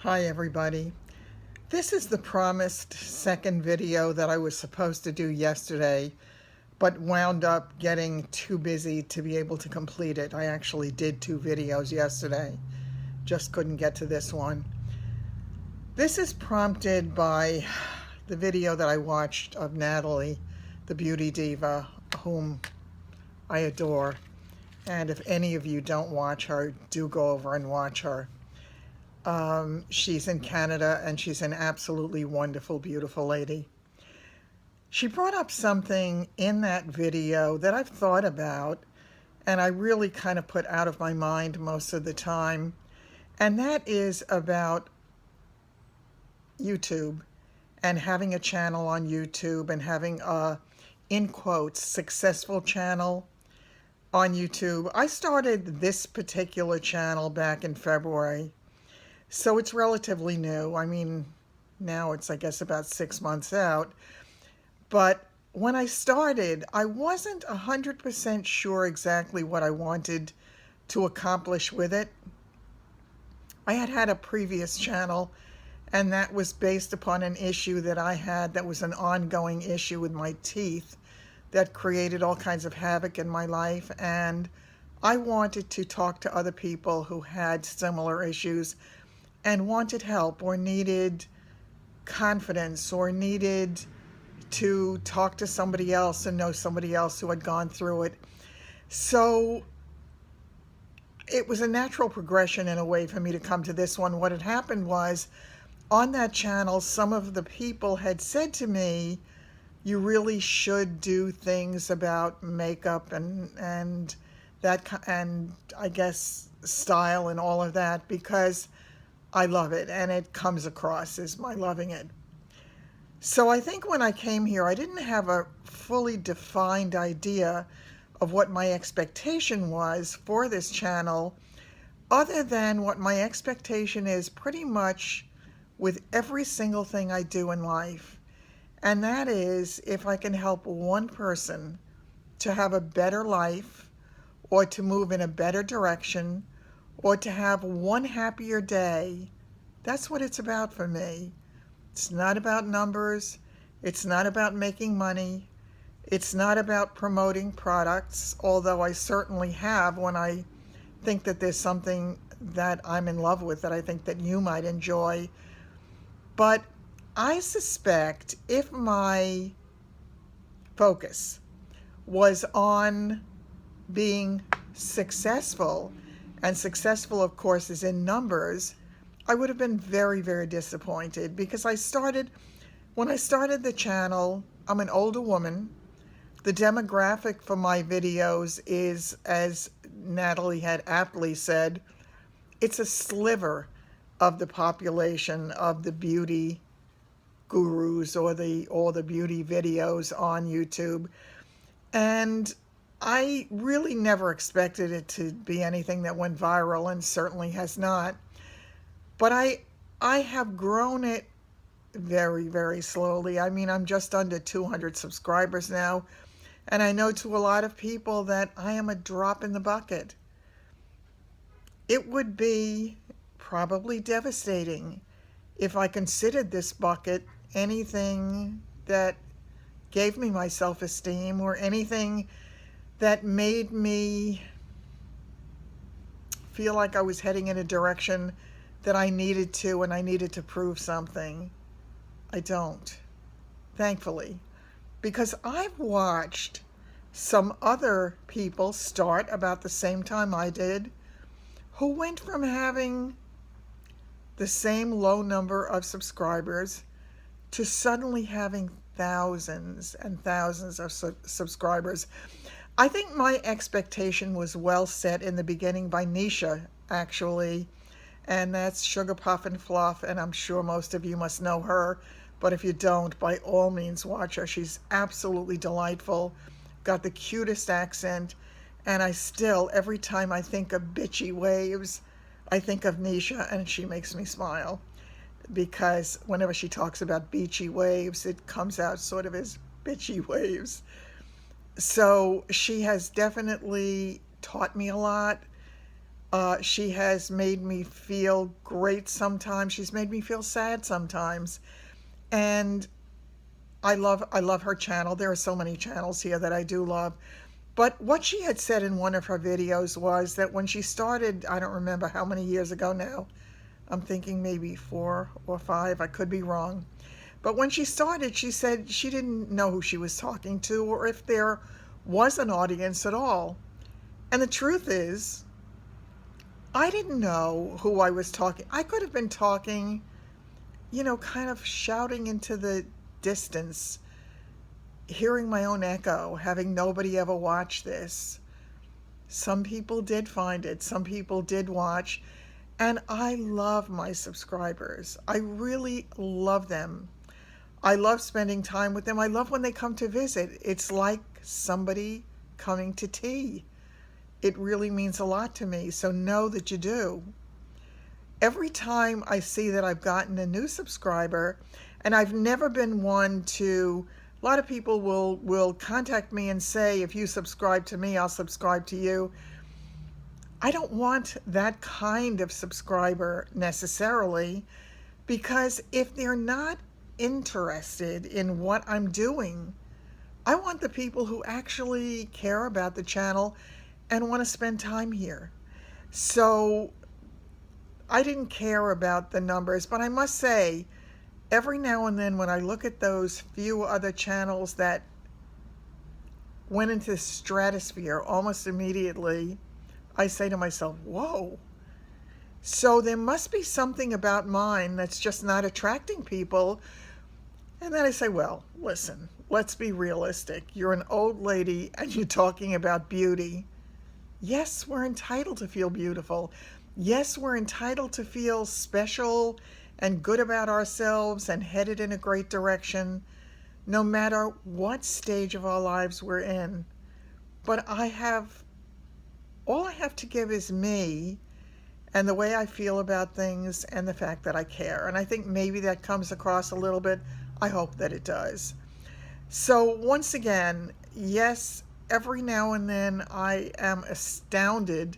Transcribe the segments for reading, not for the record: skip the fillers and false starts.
Hi everybody. This is the promised second video that I was supposed to do yesterday, but wound up getting too busy to be able to complete it. I actually did two videos yesterday, just couldn't get to this one. This is prompted by the video that I watched of Natalie, the beauty diva, whom I adore. And if any of you don't watch her, do go over and watch her. She's in Canada, and she's an absolutely wonderful, beautiful lady. She brought up something in that video that I've thought about, and I really kind of put out of my mind most of the time, and that is about YouTube and having a channel on YouTube and having a, in quotes, successful channel on YouTube. I started this particular channel back in February. So it's relatively new. I mean, now it's, I guess, about 6 months out. But when I started, I wasn't 100% sure exactly what I wanted to accomplish with it. I had a previous channel, and that was based upon an issue that I had that was an ongoing issue with my teeth that created all kinds of havoc in my life. And I wanted to talk to other people who had similar issues and wanted help or needed confidence or needed to talk to somebody else and know somebody else who had gone through it. So it was a natural progression in a way for me to come to this one. What had happened was, on that channel, some of the people had said to me, you really should do things about makeup and that, and I guess style and all of that, because I love it, and it comes across as my loving it. So I think when I came here, I didn't have a fully defined idea of what my expectation was for this channel, other than what my expectation is pretty much with every single thing I do in life. And that is, if I can help one person to have a better life, or to move in a better direction, or to have one happier day, that's what it's about for me. It's not about numbers. It's not about making money. It's not about promoting products, although I certainly have when I think that there's something that I'm in love with that I think that you might enjoy. But I suspect if my focus was on being successful, and successful, of course, is in numbers, I would have been very, very disappointed, because when I started the channel, I'm an older woman. The demographic for my videos is, as Natalie had aptly said, it's a sliver of the population of the beauty gurus or all the beauty videos on YouTube. And I really never expected it to be anything that went viral, and certainly has not. But I have grown it very, very slowly. I mean, I'm just under 200 subscribers now, and I know to a lot of people that I am a drop in the bucket. It would be probably devastating if I considered this bucket anything that gave me my self-esteem, or anything that made me feel like I was heading in a direction that I needed to, and I needed to prove something. I don't, thankfully, because I've watched some other people start about the same time I did, who went from having the same low number of subscribers to suddenly having thousands and thousands of subscribers. I think my expectation was well set in the beginning by Nisha, actually, and that's Sugar Puff and Fluff, and I'm sure most of you must know her, but if you don't, by all means watch her. She's absolutely delightful, got the cutest accent, and I still, every time I think of bitchy waves, I think of Nisha, and she makes me smile, because whenever she talks about beachy waves, it comes out sort of as bitchy waves. So she has definitely taught me a lot. She has made me feel great sometimes. She's made me feel sad sometimes. And I love her channel. There are so many channels here that I do love. But what she had said in one of her videos was that when she started, I don't remember how many years ago now. I'm thinking maybe 4 or 5. I could be wrong. But when she started, she said she didn't know who she was talking to or if there was an audience at all. And the truth is, I didn't know who I was talking. I could have been talking, kind of shouting into the distance, hearing my own echo, having nobody ever watch this. Some people did find it, some people did watch, and I love my subscribers. I really love them. I love spending time with them. I love when they come to visit. It's like somebody coming to tea. It really means a lot to me, so know that you do. Every time I see that I've gotten a new subscriber, and I've never been one to, a lot of people will contact me and say, if you subscribe to me, I'll subscribe to you. I don't want that kind of subscriber necessarily, because if they're not interested in what I'm doing, I want the people who actually care about the channel and want to spend time here. So I didn't care about the numbers, but I must say, every now and then when I look at those few other channels that went into the stratosphere almost immediately, I say to myself, whoa. So there must be something about mine that's just not attracting people. And then I say, well, listen, let's be realistic. You're an old lady and you're talking about beauty. Yes, we're entitled to feel beautiful. Yes, we're entitled to feel special and good about ourselves and headed in a great direction, no matter what stage of our lives we're in. But all I have to give is me and the way I feel about things and the fact that I care. And I think maybe that comes across a little bit. I hope that it does. So once again, yes, every now and then I am astounded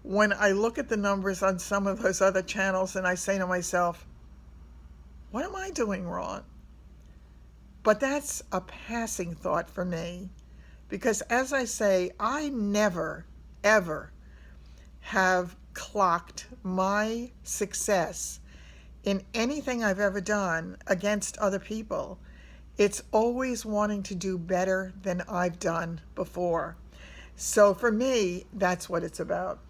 when I look at the numbers on some of those other channels and I say to myself, what am I doing wrong? But that's a passing thought for me, because as I say, I never, ever have clocked my success in anything I've ever done against other people. It's always wanting to do better than I've done before. So for me, that's what it's about.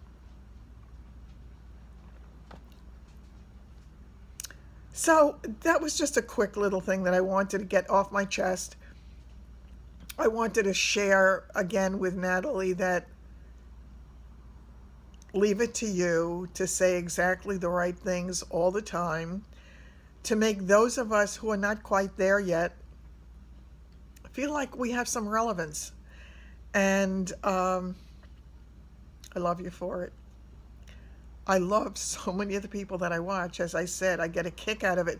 So that was just a quick little thing that I wanted to get off my chest. I wanted to share again with Natalie that leave it to you to say exactly the right things all the time, to make those of us who are not quite there yet feel like we have some relevance. And I love you for it. I love so many of the people that I watch. As I said, I get a kick out of it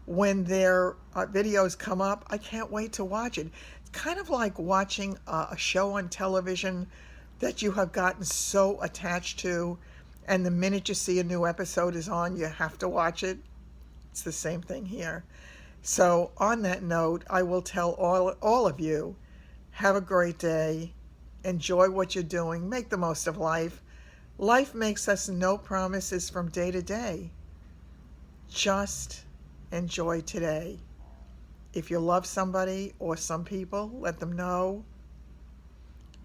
when their videos come up. I can't wait to watch it. It's kind of like watching a show on television that you have gotten so attached to, and the minute you see a new episode is on, you have to watch it. It's the same thing here. So on that note, I will tell all of you, have a great day. Enjoy what you're doing. Make the most of life. Life makes us no promises from day to day. Just enjoy today. If you love somebody or some people, let them know.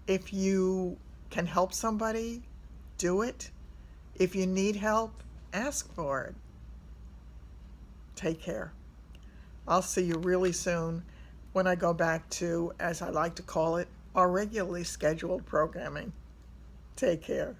If you can help somebody, do it. If you need help, ask for it. Take care. I'll see you really soon when I go back to, as I like to call it, our regularly scheduled programming. Take care.